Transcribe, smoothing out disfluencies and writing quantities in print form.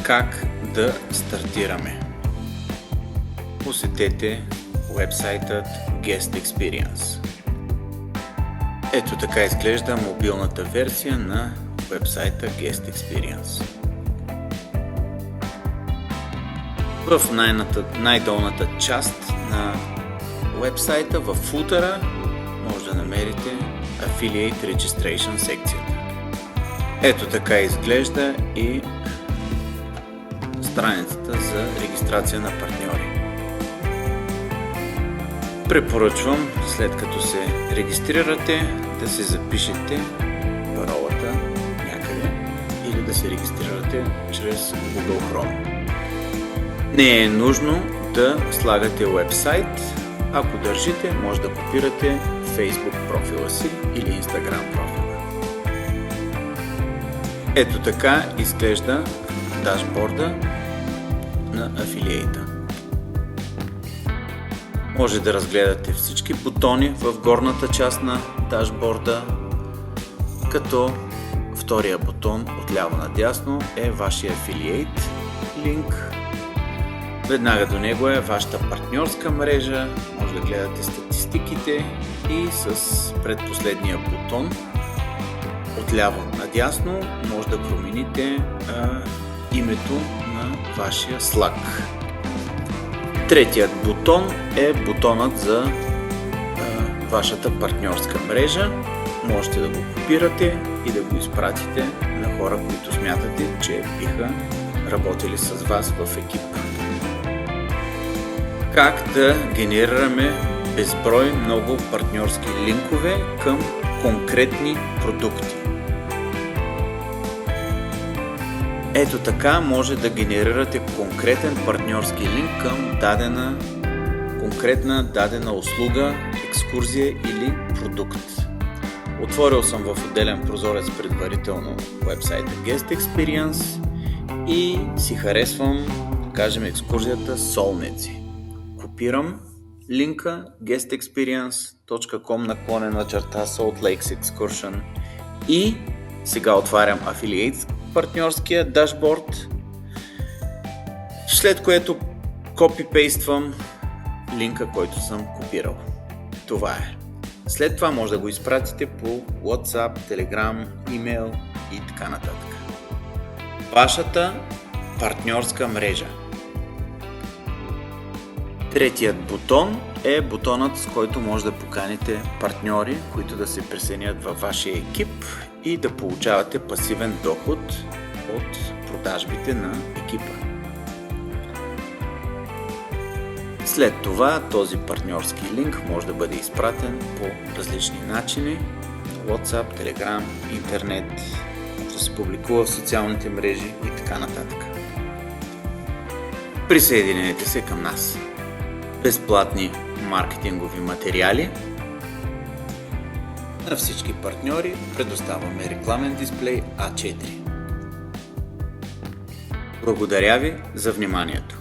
Как да стартираме? Посетете уебсайтът Guest Experience. Ето така изглежда мобилната версия на уебсайта Guest Experience. В най-долната част на уебсайта, в футъра, може да намерите Affiliate Registration секцията. Ето така изглежда и страницата за регистрация на партньори. Препоръчвам, след като се регистрирате, да се запишете паролата някъде или да се регистрирате чрез Google Chrome. Не е нужно да слагате уебсайт. Ако държите, може да копирате Facebook профила си или Instagram профила. Ето така изглежда дашборда на афилиейта. Може да разгледате всички бутони в горната част на дашборда, като втория бутон отляво надясно е вашия афилиейт линк. Веднага до него е вашата партньорска мрежа, може да гледате статистиките и с предпоследния бутон отляво надясно може да промените името на вашия Slack. Третият бутон е бутонът за вашата партньорска мрежа. Можете да го копирате и да го изпратите на хора, които смятате, че биха работили с вас в екип. Как да генерираме безброй много партньорски линкове към конкретни продукти. Ето така може да генерирате конкретен партньорски линк към дадена услуга, екскурзия или продукт. Отворил съм в отделен прозорец предварително вебсайта Guest Experience и си харесвам, да кажем, екскурзията Солници. Копирам линка guestexperience.com/Salt Lakes Excursion и сега отварям Affiliate партньорския дашборд, след което копипействам линка, който съм копирал. Това е. След това може да го изпратите по WhatsApp, Telegram, имейл и така нататък. Вашата партньорска мрежа. Третият бутон е бутонът, с който може да поканите партньори, които да се присъединят във вашия екип и да получавате пасивен доход от продажбите на екипа. След това този партньорски линк може да бъде изпратен по различни начини: WhatsApp, Telegram, интернет, може да се публикува в социалните мрежи и така нататък. Присъединете се към нас. Безплатни маркетингови материали. На всички партньори предоставяме рекламен дисплей А4. Благодаря ви за вниманието.